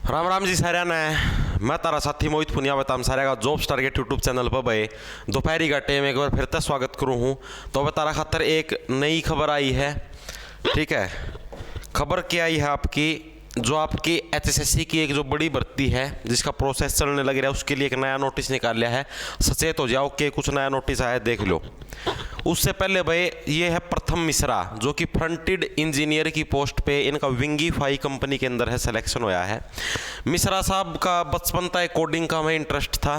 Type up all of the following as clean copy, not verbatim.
राम राम जी सारे ने मैं तारा साथी मोहित पुनिया बताम सारे का जॉब्स टारगेट यूट्यूब चैनल पर भाई दोपहरी का टाइम एक बार फिर से स्वागत करूँ हूँ। तो अब तारा खातर एक नई खबर आई है। ठीक है, खबर क्या आई है आपकी, जो आपकी एचएसएससी की एक जो बड़ी भर्ती है जिसका प्रोसेस चलने लग रहा है, उसके लिए एक नया नोटिस निकाल लिया है। सचेत हो जाओ कि कुछ नया नोटिस आया है, देख लो। उससे पहले भाई ये है प्रथम मिश्रा, जो कि फ्रंटेड इंजीनियर की पोस्ट पे इनका विंगीफाई कंपनी के अंदर है सिलेक्शन होया है। मिश्रा साहब का बचपन था कोडिंग का में इंटरेस्ट था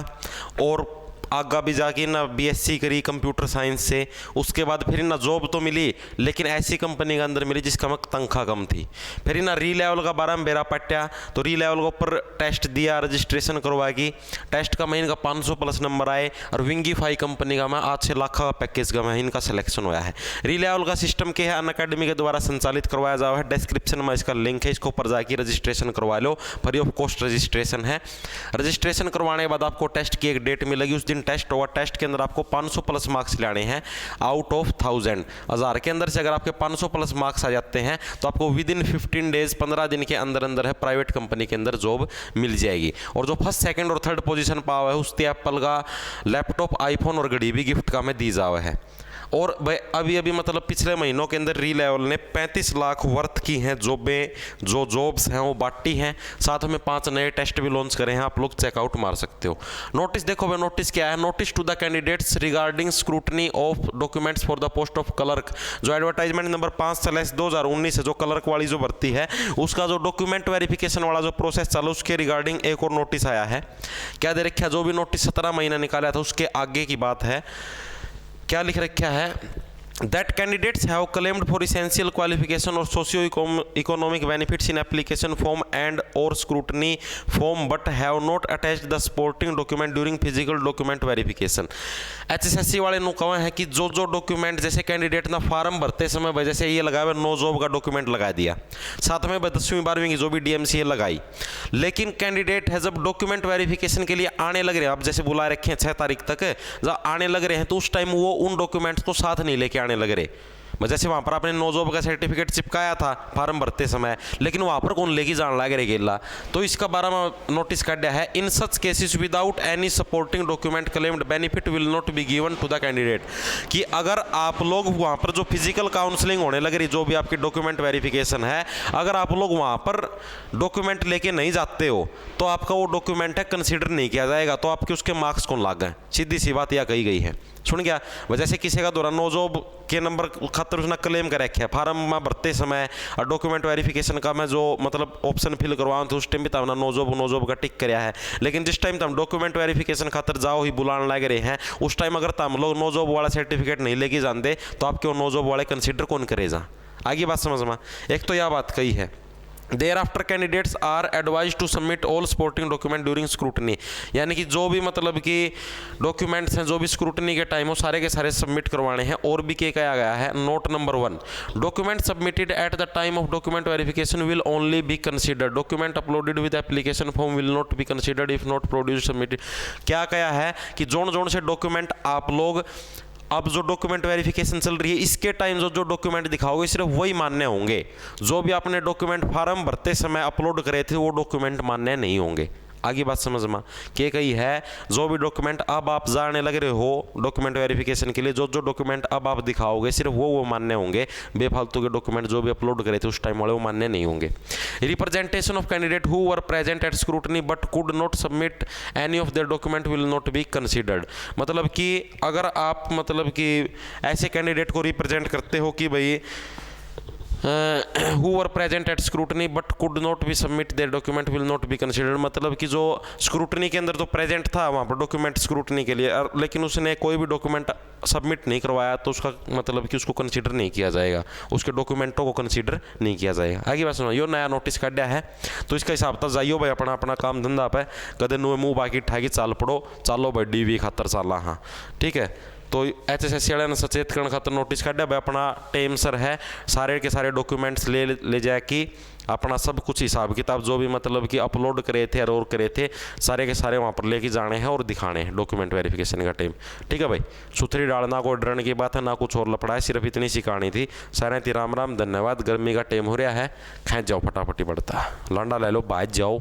और आगा भी जाके ना बीएससी करी कंप्यूटर साइंस से। उसके बाद फिर ना जॉब तो मिली, लेकिन ऐसी कंपनी के अंदर मिली जिसका मत तनख्वाह कम थी। फिर ना री लेवल का बारह में बेरा पट्या, तो री लेवल के ऊपर टेस्ट दिया, रजिस्ट्रेशन करवाएगी। टेस्ट का महीने का 500 प्लस नंबर आए और विंगीफाई कंपनी का मैं 8 लाख का पैकेज का महीने का सिलेक्शन हुआ है। री लेवल का सिस्टम के है, अनअकैडमी के द्वारा संचालित करवाया जा रहा है। डिस्क्रिप्शन में इसका लिंक है, इसके ऊपर जाके रजिस्ट्रेशन करवा लो। फ्री ऑफ कॉस्ट रजिस्ट्रेशन है। रजिस्ट्रेशन करवाने के बाद आपको टेस्ट की एक डेट मिलेगी, उस दिन टेस्ट होगा। टेस्ट के अंदर आपको 500 प्लस मार्क्स लाने हैं आउट ऑफ 1000 के अंदर से। अगर आपके 500 प्लस मार्क्स आ जाते हैं तो आपको विद इन 15 डेज 15 दिन के अंदर अंदर है प्राइवेट कंपनी के अंदर जॉब मिल जाएगी। और जो फर्स्ट सेकंड और थर्ड पोजीशन पावा है उससे एप्पल का लैपटॉप, आईफोन और घड़ी भी गिफ्ट का में दी जावा है। और भाई अभी मतलब पिछले महीनों के अंदर री लेवल ने 35 लाख वर्थ की हैं जॉबें, जो जॉब्स हैं वो बांटी हैं। साथ में 5 नए टेस्ट भी लॉन्च करे हैं, आप लोग चेकआउट मार सकते हो। नोटिस देखो भाई, नोटिस क्या है। Notice to the candidates regarding scrutiny of documents for the post of clerk. जो एडवर्टाइजमेंट नंबर 5/2019 है, जो क्लर्क वाली जो भर्ती है, उसका जो डॉक्यूमेंट वेरिफिकेशन वाला जो प्रोसेस चला, उसके रिगार्डिंग एक और नोटिस आया है। क्या दे रखा है, जो भी नोटिस 17 महीना निकाला था उसके आगे की बात है। क्या लिख रखा है, that candidates have claimed for essential qualification or socio-economic benefits in application form and or scrutiny form but have not attached the supporting document during physical document verification। HSSC वाले नु कहा है कि जो डॉक्यूमेंट जैसे कैंडिडेट ना farm भरते समय भाई जैसे ये लगाया नो जॉब का डॉक्यूमेंट लगा दिया, साथ में 10वीं 12वीं की जो भी डीएमसी लगाई, लेकिन कैंडिडेट है जब डॉक्यूमेंट वेरिफिकेशन के लिए आने लग रहे हैं, आप जैसे बुला रखे हैं 6 तारीख तक, जब आने लग रहे हैं तो उस टाइम वो उन डॉक्यूमेंट्स को साथ नहीं लेके लग रहे। जैसे वहां पर आपने नो जॉब का सर्टिफिकेट चिपकाया था फॉर्म भरते समय, लेकिन वहां पर कौन लेके जान लग रहे गेला, तो इसका बारे में नोटिस काटा है। In such cases without any supporting document claimed benefit will not be given to the candidate. कि अगर आप लोग वहां पर जो फिजिकल काउंसलिंग होने लग रही, जो भी आपकी डॉक्यूमेंट वेरिफिकेशन है, अगर आप लोग वहां पर डॉक्यूमेंट लेके नहीं जाते हो तो आपका वो डॉक्यूमेंट है कंसिडर नहीं किया जाएगा, तो आपके उसके मार्क्स कौन लाग गए। सीधी सी बात यह कही गई है। सुन गया, वजह से किसी का दौरान नो जॉब के नंबर खातर उसने क्लेम कर रखे है फार्म में भरते समय, और डॉक्यूमेंट वेरिफिकेशन का मैं जो मतलब ऑप्शन फिल करवाऊँ तो उस टाइम भी तब नो जॉब का टिक कराया है। लेकिन जिस टाइम तुम डॉक्यूमेंट वेरिफिकेशन खातर जाओ ही बुलाने लग रहे हैं, उस टाइम अगर तुम लोग नो जॉब वाला सर्टिफिकेट नहीं लेके जानते तो आपके नो जॉब वाले कंसिडर कौन करेगा। आगे बात समझ में, एक तो यह बात कही है। Thereafter candidates are advised to submit all supporting document during scrutiny। यानी कि जो भी मतलब कि डॉक्यूमेंट्स हैं जो भी स्क्रूटनी के टाइम हो सारे के सारे सबमिट करवाने हैं। और भी क्या कहा गया है, note number 1, document submitted at the time of document verification will only be considered. Document uploaded with application form will not be considered if not produce submitted. क्या कहा है कि जोन से डॉक्यूमेंट आप लोग अब जो डॉक्यूमेंट वेरिफिकेशन चल रही है इसके टाइम जो डॉक्यूमेंट दिखाओगे सिर्फ वही मान्य होंगे। जो भी आपने डॉक्यूमेंट फॉर्म भरते समय अपलोड करे थे वो डॉक्यूमेंट मान्य नहीं होंगे। आगे बात समझ में क्या कही है, जो भी डॉक्यूमेंट अब आप जाने लग रहे हो डॉक्यूमेंट वेरिफिकेशन के लिए, जो डॉक्यूमेंट अब आप दिखाओगे सिर्फ वो मान्य होंगे। बेफालतू के डॉक्यूमेंट जो भी अपलोड करे थे उस टाइम वाले वो मान्य नहीं होंगे। Representation of candidate who were present at scrutiny but could not submit any of their document will not be considered. मतलब कि अगर आप मतलब कि ऐसे कैंडिडेट को रिप्रेजेंट करते हो कि भाई who were present at scrutiny but could not be submit their document will not be considered। मतलब कि जो स्क्रूटनी के अंदर तो प्रेजेंट था वहाँ पर डॉक्यूमेंट स्क्रूटनी के लिए, लेकिन उसने कोई भी डॉक्यूमेंट सबमिट नहीं करवाया तो उसका मतलब कि उसको कंसीडर नहीं किया जाएगा, उसके डॉक्यूमेंटों को कंसीडर नहीं किया जाएगा। आगे बात सुनो, यो नया नोटिस काटा है तो इसका हिसाब तक जाइयो भाई अपना अपना काम धंधा पे कदे नुए मुँह बाकी ठाकी चाल पड़ो, चालो भाई डीवी खातर चाला। हाँ ठीक है, तो HSSC वाले ने सचेत करने खातर नोटिस काटा भाई अपना टाइम सर है सारे के सारे डॉक्यूमेंट्स ले जाए कि अपना सब कुछ हिसाब किताब जो भी मतलब कि अपलोड करे थे और करे थे सारे के सारे वहाँ पर लेके जाने हैं और दिखाने हैं डॉक्यूमेंट वेरिफिकेशन का टाइम। ठीक है भाई, सुथरी डालना कोई डरने की बात है ना कुछ और लफड़ा है, सिर्फ इतनी सी कहानी थी। सारे थी राम राम, धन्यवाद। गर्मी का टाइम हो रहा है, खेच जाओ फटाफटी बढ़ता, लांडा ले लो, बाज जाओ।